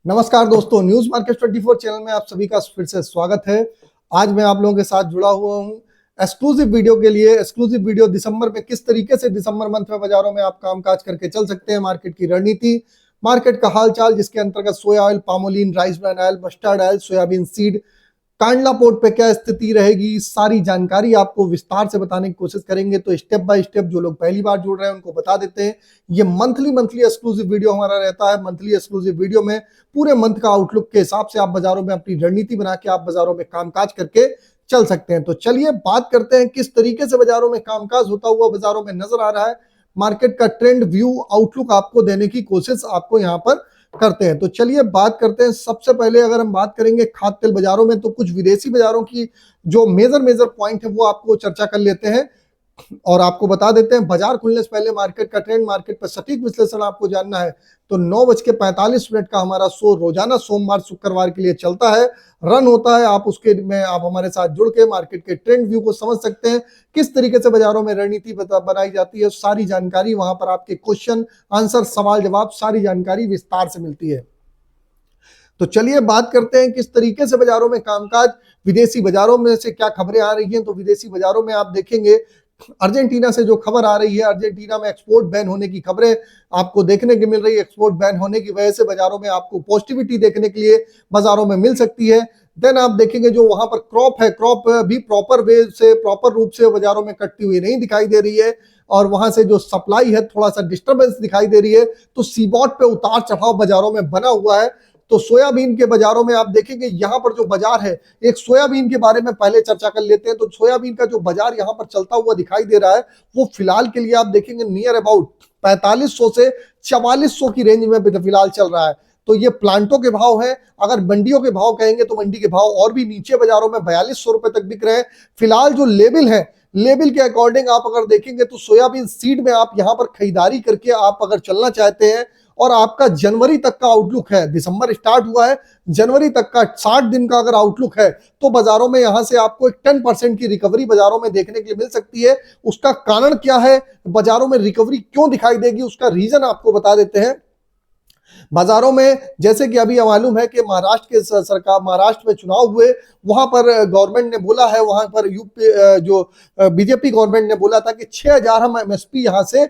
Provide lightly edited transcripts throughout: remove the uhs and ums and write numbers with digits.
नमस्कार दोस्तों, news market 24 channel में आप सभी का फिर से स्वागत है। आज मैं आप लोगों के साथ जुड़ा हुआ हूं एक्सक्लूसिव वीडियो के लिए। एक्सक्लूसिव वीडियो दिसंबर में किस तरीके से दिसंबर मंथ में बाजारों में आप कामकाज करके चल सकते हैं, मार्केट की रणनीति, मार्केट का हालचाल, जिसके अंतर्गत सोया oil, palmolein, rice bran oil, mustard oil, soybean seed, Kandla port पे क्या स्थिति रहेगी, सारी जानकारी आपको विस्तार से बताने की कोशिश करेंगे। तो स्टेप बाय स्टेप जो लोग पहली बार जुड़ रहे हैं उनको बता देते हैं, ये मंथली एक्सक्लूसिव वीडियो हमारा रहता है। मंथली एक्सक्लूसिव वीडियो में पूरे मंथ का आउटलुक के हिसाब से आप बाजारों में अपनी रणनीति बना के आप बाजारों में कामकाज करके चल सकते हैं। तो चलिए बात करते हैं किस तरीके से बाजारों में कामकाज होता हुआ बाजारों में नजर आ रहा है। मार्केट का ट्रेंड व्यू आउटलुक आपको देने की कोशिश आपको यहाँ पर करते हैं। तो चलिए बात करते हैं। सबसे पहले अगर हम बात करेंगे खाद्य तेल बाजारों में, तो कुछ विदेशी बाजारों की जो मेजर पॉइंट है वो आपको चर्चा कर लेते हैं और आपको बता देते हैं। बाजार खुलने से पहले मार्केट का ट्रेंड, मार्केट पर सटीक विश्लेषण आपको जानना है तो 9:45 का हमारा शो रोजाना सोमवार शुक्रवार के लिए चलता है, रन होता है। आप उसके में आप हमारे साथ जुड़ के मार्केट के ट्रेंड व्यू को समझ सकते हैं, किस तरीके से बाजारों में रणनीति बनाई जाती है। सारी जानकारी वहां पर आपके क्वेश्चन आंसर, सवाल जवाब, सारी जानकारी विस्तार से मिलती है। तो चलिए बात करते हैं किस तरीके से बाजारों में कामकाज, विदेशी बाजारों में से क्या खबरें आ रही हैं। तो विदेशी बाजारों में आप देखेंगे अर्जेंटीना से जो खबर आ रही है, अर्जेंटीना में एक्सपोर्ट बैन होने की खबरें आपको देखने की मिल रही है। एक्सपोर्ट बैन होने की वजह से बाजारों में आपको पॉजिटिविटी देखने के लिए बाजारों में मिल सकती है। देन आप देखेंगे जो वहां पर क्रॉप है, क्रॉप भी प्रॉपर वे से, प्रॉपर रूप से बाजारों में कटती हुई नहीं दिखाई दे रही है और वहां से जो सप्लाई है थोड़ा सा डिस्टर्बेंस दिखाई दे रही है। तो सीबॉट पे उतार चढ़ाव बाजारों में बना हुआ है। तो सोयाबीन के बाजारों में आप देखेंगे यहाँ पर जो बाजार है, एक सोयाबीन के बारे में पहले चर्चा कर लेते हैं। तो सोयाबीन का जो बाजार यहाँ पर चलता हुआ दिखाई दे रहा है वो फिलहाल के लिए आप देखेंगे नियर अबाउट 4500 से 4400 की रेंज में फिलहाल चल रहा है। तो ये प्लांटों के भाव है। अगर मंडियों के भाव कहेंगे तो मंडी के भाव और भी नीचे बाजारों में 4200 रुपए तक बिक रहे हैं। फिलहाल जो लेवल है, लेवल के अकॉर्डिंग आप अगर देखेंगे तो सोयाबीन सीड में आप यहां पर खरीदारी करके आप अगर चलना चाहते हैं और आपका जनवरी तक का आउटलुक है, दिसंबर स्टार्ट हुआ है, जनवरी तक का 60 दिन का अगर आउटलुक है तो बाजारों में यहां से आपको एक 10% की रिकवरी बाजारों में देखने के लिए मिल सकती है। उसका कारण क्या है, बाजारों में रिकवरी क्यों दिखाई देगी, उसका रीजन आपको बता देते हैं। बाजारों में जैसे कि अभी मालूम है कि महाराष्ट्र के सरकार, महाराष्ट्र में चुनाव हुए, वहां पर गवर्नमेंट ने बोला है, वहां पर यूपी जो बीजेपी गवर्नमेंट ने बोला था कि 6000 हम एमएसपी यहां से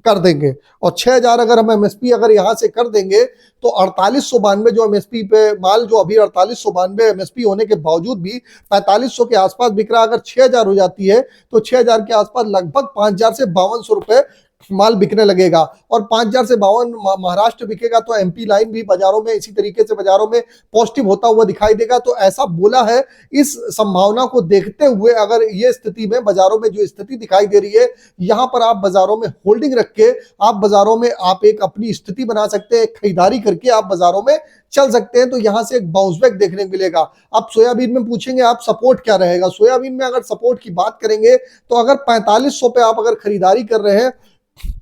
कर देंगे और 6000 अगर हम एमएसपी अगर यहां से कर देंगे तो 4892 जो एमएसपी पे माल, जो अभी 4892 एमएसपी होने के बावजूद भी 4500 के आसपास बिक रहा, अगर 6000 हो जाती है तो 6000 के आसपास लगभग 5000 से 5200 रुपए माल बिकने लगेगा और 5000 से 52 महाराष्ट्र बिकेगा तो एमपी लाइन भी बाजारों में इसी तरीके से बाजारों में पॉजिटिव होता हुआ दिखाई देगा। तो ऐसा बोला है। इस संभावना को देखते हुए अगर ये स्थिति में बाजारों में जो स्थिति दिखाई दे रही है, यहां पर आप बाजारों में होल्डिंग रख के आप बाजारों में आप एक अपनी स्थिति बना सकते हैं, खरीदारी करके आप बाजारों में चल सकते हैं। तो यहां से एक बाउंस बैक देखने को मिलेगा। अब सोयाबीन में पूछेंगे आप सपोर्ट क्या रहेगा, सोयाबीन में अगर सपोर्ट की बात करेंगे तो अगर 4500 पे आप अगर खरीदारी कर रहे हैं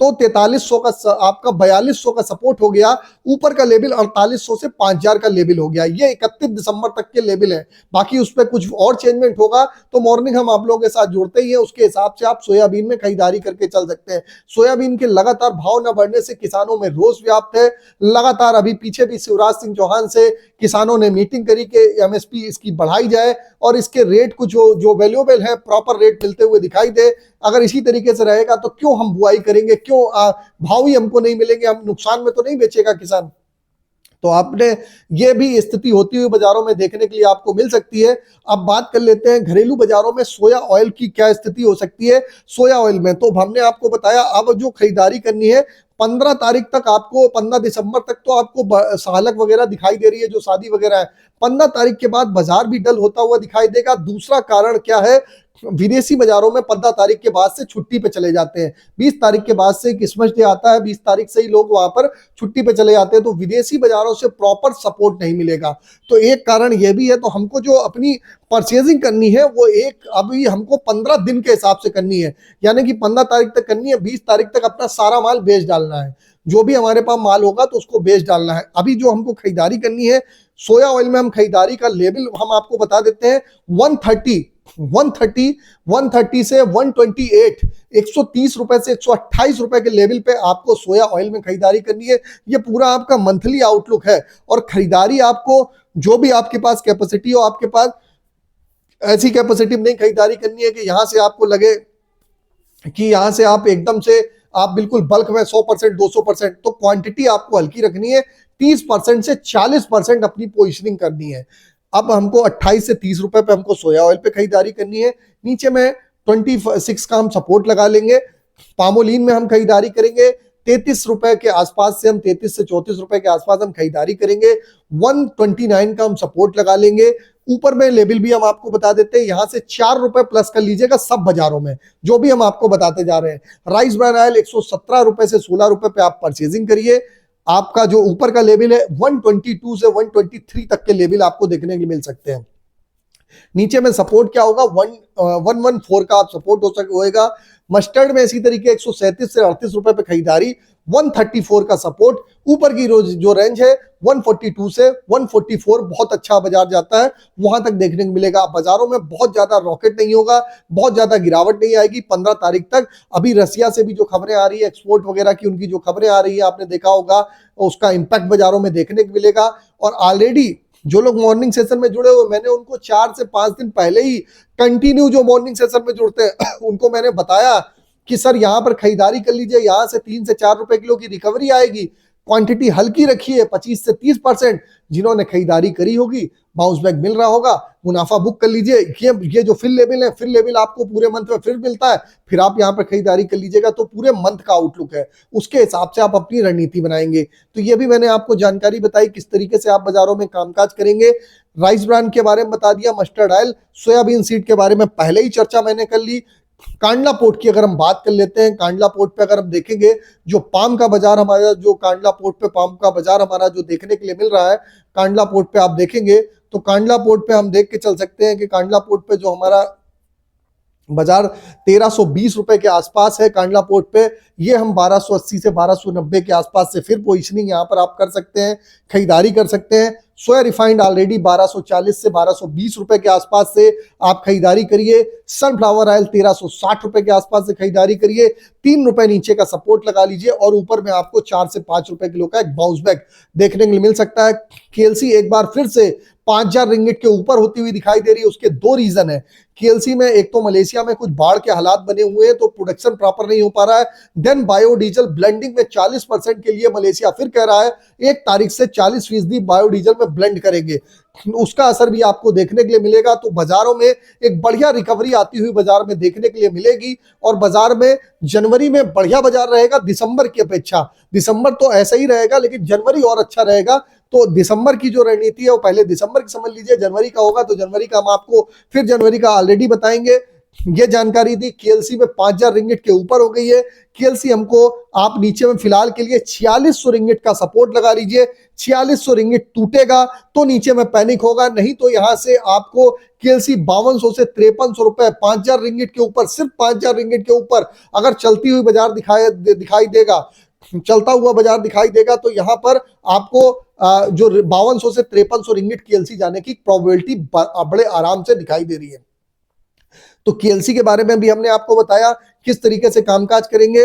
तो 4300 का आपका 4200 का सपोर्ट हो गया, ऊपर का लेवल 4800 से 5000 का लेवल हो गया। ये 31 दिसंबर तक के लेवल है। बाकी उस पर कुछ और चेंजमेंट होगा तो मॉर्निंग हम आप लोगों के साथ जुड़ते ही हैं, उसके हिसाब से आप सोयाबीन में खरीदारी करके चल सकते हैं। सोयाबीन के लगातार भाव न बढ़ने से किसानों में रोष व्याप्त है। लगातार अभी पीछे भी शिवराज सिंह चौहान से किसानों ने मीटिंग करी कि एमएसपी इसकी बढ़ाई जाए और इसके रेट को जो वैल्यूएबल है प्रॉपर रेट मिलते हुए दिखाई दे। अगर इसी तरीके से रहेगा तो क्यों हम बुआई करेंगे, क्यों भाव ही हमको नहीं मिलेंगे, हम नुकसान में तो नहीं बेचेगा किसान। तो आपने ये भी स्थिति होती हुई बाजारों में देखने के लिए आपको मिल सकती है। अब बात कर लेते हैं घरेलू बाजारों में सोया ऑयल की क्या स्थिति हो सकती है। सोया ऑयल में तो हमने आपको बताया, अब जो खरीदारी करनी है 15 तारीख तक आपको, 15 दिसंबर तक तो आपको सालक वगैरह दिखाई दे रही है, जो शादी वगैरह है। 15 तारीख के बाद बाजार भी डल होता हुआ दिखाई देगा। दूसरा कारण क्या है, विदेशी बाजारों में 15 तारीख के बाद से छुट्टी पे चले जाते हैं। 20 तारीख के बाद से क्रिसमस डे आता है, 20 तारीख से ही लोग वहां पर छुट्टी पे चले जाते हैं। तो विदेशी बाजारों से प्रॉपर सपोर्ट नहीं मिलेगा। तो एक कारण यह भी है। तो हमको जो अपनी परचेजिंग करनी है वो एक अभी हमको 15 दिन के हिसाब से करनी है, यानी कि 15 तारीख तक करनी है, 20 तारीख तक अपना सारा माल बेच डालना है। जो भी हमारे पास माल होगा तो उसको बेच डालना है। अभी जो हमको खरीदारी करनी है सोया ऑयल में, हम खरीदारी का लेवल हम आपको बता देते हैं 130 130 130 से 128 130 रुपए से 128 रुपए के लेवल पे आपको सोया ऑयल में खरीदारी करनी है। ये पूरा आपका मंथली आउटलुक है और खरीदारी आपको जो भी आपके पास कैपेसिटी हो, आपके पास ऐसी कैपेसिटी में नहीं खरीदारी करनी है कि यहां से आपको लगे कि यहां से आप एकदम से आप बिल्कुल बल्क में 100% 200%, तो क्वांटिटी आपको हल्की रखनी है। 30% से 40% अपनी पोजिशनिंग करनी है। अब हमको 28 से 30 रुपए पे हमको सोया ऑयल पे खरीदारी करनी है। नीचे में 26 का हम सपोर्ट लगा लेंगे। पामोलिन में हम खरीदारी करेंगे 33 रुपए के आसपास से, हम 33 से 34 रुपए के आसपास हम खरीदारी करेंगे। 129 का हम सपोर्ट लगा लेंगे। ऊपर में लेवल भी हम आपको बता देते हैं, यहां से 4 रुपए प्लस कर लीजिएगा सब बाजारों में जो भी हम आपको बताते जा रहे हैं। राइस ब्रान ऑयल 117 रुपए से 16 रुपए पे आप परचेजिंग करिए। आपका जो ऊपर का लेवल है 122 से 123 तक के लेवल आपको देखने के लिए मिल सकते हैं। नीचे में सपोर्ट क्या होगा, 114 का आप सपोर्ट होएगा। मस्टर्ड में इसी तरीके 137 से 38 रुपए पे खरीदारी, 134 का सपोर्ट। ऊपर की जो रेंज है 142 से 144 बहुत अच्छा बाजार जाता है, वहां तक देखने को मिलेगा। बाजारों में बहुत ज्यादा रॉकेट नहीं होगा, बहुत ज्यादा गिरावट नहीं आएगी 15 तारीख तक। अभी रसिया से भी जो खबरें आ रही है एक्सपोर्ट वगैरह की, उनकी जो खबरें आ रही है आपने देखा होगा, उसका इंपैक्ट बाजारों में देखने को मिलेगा। और ऑलरेडी जो लोग मॉर्निंग सेशन में जुड़े हुए, मैंने उनको 4 से 5 दिन पहले ही कंटिन्यू जो मॉर्निंग सेशन में जुड़ते हैं उनको मैंने बताया कि सर यहां पर खरीदारी कर लीजिए, यहां से 3 से 4 रुपए किलो की रिकवरी आएगी। क्वांटिटी हल्की रखिए, 25 से 30%। जिन्होंने खरीदारी करी होगी बाउंस बैक मिल रहा होगा, मुनाफा बुक कर लीजिए। ये जो फिल लेवल है, फिल लेवल आपको पूरे मंथ में फिर मिलता है, फिर आप यहाँ पर खरीदारी कर लीजिएगा। तो पूरे मंथ का आउटलुक है, उसके हिसाब से आप अपनी रणनीति बनाएंगे। तो ये भी मैंने आपको जानकारी बताई किस तरीके से आप बाजारों में कामकाज करेंगे। राइस ब्रांड के बारे में बता दिया, मस्टर्ड ऑयल, सोयाबीन सीड के बारे में पहले ही चर्चा मैंने कर ली। कांडला पोर्ट की अगर हम बात कर लेते हैं, कांडला पोर्ट पे अगर हम देखेंगे जो पाम का बाजार हमारा, जो कांडला पोर्ट पे पाम का बाजार हमारा जो देखने के लिए मिल रहा है, कांडला पोर्ट पे आप देखेंगे तो कांडला पोर्ट पे हम देख के चल सकते हैं कि कांडला पोर्ट पे जो हमारा बाजार 1320 रुपए के आसपास है कांडला पोर्ट पे, ये हम 1280 से 1290 के आसपास से फिर पोजीशनिंग यहाँ पर आप कर सकते हैं, खरीदारी कर सकते हैं। सोया रिफाइंड ऑलरेडी 1240 से 1220 रुपए के आसपास से आप खरीदारी करिए। सनफ्लावर ऑयल 1360 रुपए के आसपास से खरीदारी करिए। 3 रुपए नीचे का सपोर्ट लगा लीजिए और ऊपर में आपको 4 से 5 रुपए किलो का एक बाउंस बैक देखने के लिए मिल सकता है। केएलसी एक बार फिर से 5000 रिंगिट के ऊपर होती हुई दिखाई दे रही है। उसके 2 रीजन है केएलसी में, एक तो मलेशिया में कुछ बाढ़ के हालात बने हुए हैं तो प्रोडक्शन प्रॉपर नहीं हो पा रहा है। देन बायोडीजल ब्लेंडिंग में 40% के लिए मलेशिया फिर कह रहा है 1 तारीख से 40% बायोडीजल में ब्लेंड करेंगे, उसका असर भी आपको देखने के लिए मिलेगा। तो बाजारों में एक बढ़िया रिकवरी आती हुई बाजार में देखने के लिए मिलेगी और बाजार में जनवरी में बढ़िया बाजार रहेगा दिसंबर की अपेक्षा। दिसंबर तो ऐसा ही रहेगा लेकिन जनवरी और अच्छा रहेगा। तो दिसंबर की जो रणनीति है वो पहले दिसंबर की समझ लीजिए, जनवरी का होगा तो जनवरी का हम आपको फिर जनवरी का ऑलरेडी बताएंगे। ये जानकारी दी, केएलसी में 5000 रिंगिट के ऊपर हो गई है। केएलसी हमको आप नीचे में फिलहाल के लिए 4600 रिंगिट का सपोर्ट लगा लीजिए। 4600 रिंगिट टूटेगा तो नीचे में पैनिक होगा, नहीं तो यहां से आपको केएलसी 5200 से 5300 रुपए 5000 रिंगिट के ऊपर, सिर्फ 5000 रिंगिट के ऊपर अगर चलती हुई बाजार दिखाई देगा, चलता हुआ बाजार दिखाई देगा तो यहां पर आपको जो 5200 से 5300 रिंगिट केएलसी जाने की प्रोबेबिलिटी बड़े आराम से दिखाई दे रही है। तो केएलसी के बारे में भी हमने आपको बताया किस तरीके से कामकाज करेंगे।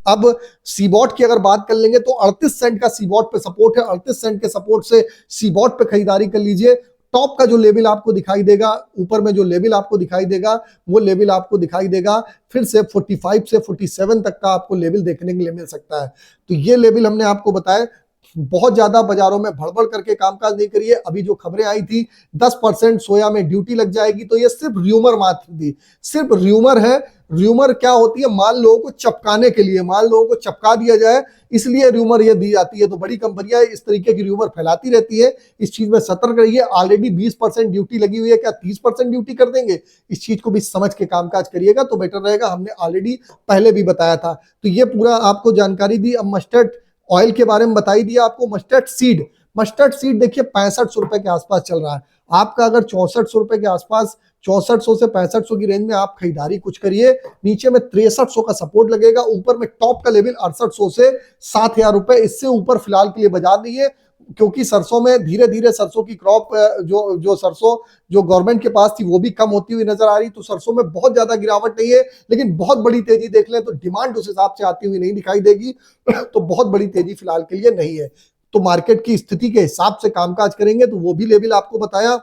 अब सीबॉट की अगर बात कर लेंगे तो 38 सेंट का सीबॉट पे सपोर्ट है। 38 सेंट के सपोर्ट से सीबॉट पे खरीदारी कर लीजिए। टॉप का जो लेवल आपको दिखाई देगा, ऊपर में जो लेवल आपको दिखाई देगा वो लेवल आपको दिखाई देगा फिर से 45 से 47 तक का आपको लेवल देखने के लिए मिल सकता है। तो ये लेवल हमने आपको बताया। बहुत ज्यादा बाजारों में भड़बड़ करके कामकाज नहीं करिए। अभी जो खबरें आई थी 10% सोया में ड्यूटी लग जाएगी, तो ये सिर्फ र्यूमर मात्र थी, सिर्फ र्यूमर है। र्यूमर क्या होती है, माल लोगों को चपकाने के लिए, माल लोगों को चपका दिया जाए इसलिए र्यूमर ये दी जाती है। तो बड़ी कंपनियां इस तरीके की र्यूमर फैलाती रहती है, इस चीज में सतर्क रहिए। ऑलरेडी 20% ड्यूटी लगी हुई है, क्या 30% ड्यूटी कर देंगे? इस चीज को भी समझ के कामकाज करिएगा तो बेटर रहेगा। हमने ऑलरेडी पहले भी बताया था। तो ये पूरा आपको जानकारी दी। अब मस्टर्ड ऑयल के बारे में बताई दिया आपको। मस्टर्ड सीड देखिए 6500 रुपए के आसपास चल रहा है। आपका अगर 6400 रुपए के आसपास, 6400 से 6500 की रेंज में आप खरीदारी कुछ करिए। नीचे में 6300 का सपोर्ट लगेगा। ऊपर में टॉप का लेवल 6800 से 7000 रुपए, इससे ऊपर फिलहाल के लिए बाजार नहीं है। क्योंकि सरसों में धीरे धीरे सरसों की क्रॉप जो सरसों जो गवर्नमेंट के पास थी वो भी कम होती हुई नजर आ रही, तो सरसों में बहुत ज्यादा गिरावट नहीं है, लेकिन बहुत बड़ी तेजी देख लें तो डिमांड उस हिसाब से आती हुई नहीं दिखाई देगी। तो बहुत बड़ी तेजी फिलहाल के लिए नहीं है। तो मार्केट की स्थिति के हिसाब से कामकाज करेंगे तो वो भी लेवल आपको बताया।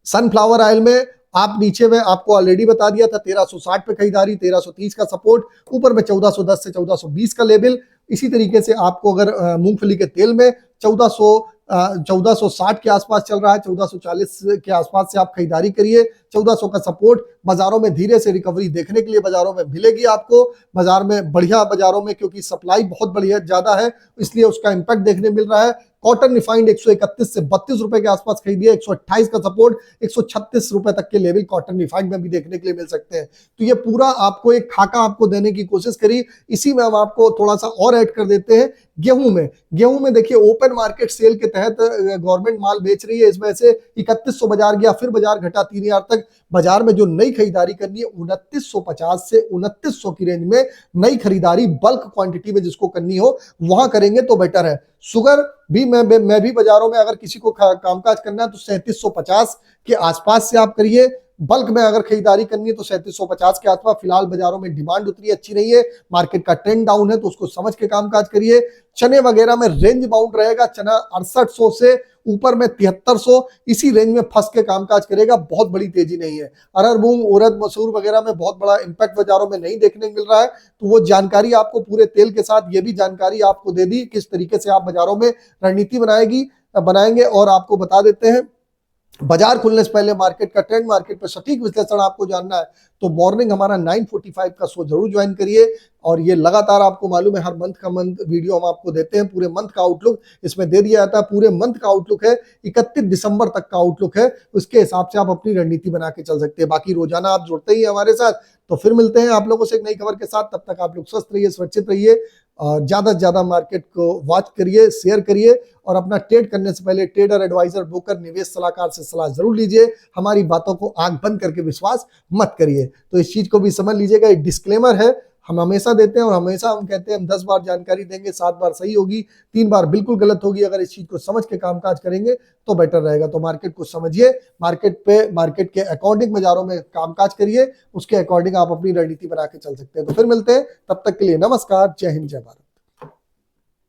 सनफ्लावर ऑयल में आप नीचे में आपको ऑलरेडी बता दिया था 1360 पे खरीदारी, 1330 का सपोर्ट, ऊपर में 1410 से 1420 का लेवल। इसी तरीके से आपको अगर मूंगफली के तेल में 1460 के आसपास चल रहा है, 1440 के आसपास से आप खरीदारी करिए। 1400 का सपोर्ट बाजारों में धीरे से रिकवरी देखने के लिए बाजारों में मिलेगी आपको, बाजार में बढ़िया बाजारों में, क्योंकि सप्लाई बहुत बढ़िया ज्यादा है इसलिए उसका इंपैक्ट देखने मिल रहा है। कॉटन रिफाइंड 131 से 32 रुपए के आसपास खरीदिए, 128 का सपोर्ट, 136 रुपए तक के लेवल कॉटन रिफाइंड में भी देखने के लिए मिल सकते हैं। तो ये पूरा आपको एक खाका आपको देने की कोशिश करी। इसी में हम आपको थोड़ा सा और ऐड कर देते हैं गेहूं में देखिए ओपन मार्केट सेल के तहत गवर्नमेंट माल बेच रही है, इस वजह से 3100 बाजार गया, फिर बाजार घटा 3000 तक। बाजार में जो नई खरीदारी करनी है 2950 से 2900 की रेंज में नई खरीदारी बल्क क्वांटिटी में जिसको करनी हो वहां करेंगे तो बेटर है। शुगर भी मैं भी बाजारों में अगर किसी को कामकाज करना है तो 3750 के आसपास से आप करिए। बल्क में अगर खरीदारी करनी है तो 3750 के आसपास। फिलहाल बाजारों में डिमांड उतनी अच्छी नहीं है, मार्केट का ट्रेंड डाउन है, तो उसको समझ के कामकाज करिए। चने वगैरह में रेंज बाउंड रहेगा, चना 6800 से ऊपर में 7300, इसी रेंज में फंस के कामकाज करेगा, बहुत बड़ी तेजी नहीं है। अरहर मूंग उड़द मसूर वगैरह में बहुत बड़ा इंपैक्ट बाजारों में नहीं देखने को मिल रहा है, तो वो जानकारी आपको पूरे तेल के साथ ये भी जानकारी आपको दे दी किस तरीके से आप बाजारों में रणनीति बनाएंगे। और आपको बता देते हैं बाजार खुलने से पहले मार्केट का ट्रेंड, मार्केट पर सटीक विश्लेषण आपको जानना है तो मॉर्निंग हमारा 9:45 का शो जरूर ज्वाइन करिए। और ये लगातार आपको मालूम है हर मंथ वीडियो हम आपको देते हैं, पूरे मंथ का आउटलुक इसमें दे दिया जाता है। पूरे मंथ का आउटलुक है, 31 दिसंबर तक का आउटलुक है, उसके हिसाब से आप अपनी रणनीति बना के चल सकते हैं। बाकी रोजाना आप जुड़ते ही हमारे साथ, तो फिर मिलते हैं आप लोगों से एक नई खबर के साथ। तब तक आप लोग स्वस्थ रहिए, सुरक्षित रहिए, ज्यादा से ज्यादा मार्केट को वॉच करिए, शेयर करिए, और अपना ट्रेड करने से पहले ट्रेडर, एडवाइजर, ब्रोकर, निवेश सलाहकार से सलाह जरूर लीजिए। हमारी बातों को आंख बंद करके विश्वास मत करिए। तो इस चीज को भी समझ लीजिएगा, एक डिस्क्लेमर है, हम हमेशा देते हैं और हमेशा हम कहते हैं हम 10 बार जानकारी देंगे, 7 बार सही होगी, 3 बार बिल्कुल गलत होगी। अगर इस चीज को समझ के कामकाज करेंगे तो बेटर रहेगा। तो मार्केट को समझिए, मार्केट के अकॉर्डिंग बाजारों में कामकाज करिए, उसके अकॉर्डिंग आप अपनी रणनीति बना के चल सकते हैं। तो फिर मिलते हैं, तब तक के लिए नमस्कार, जय हिंद, जय भारत।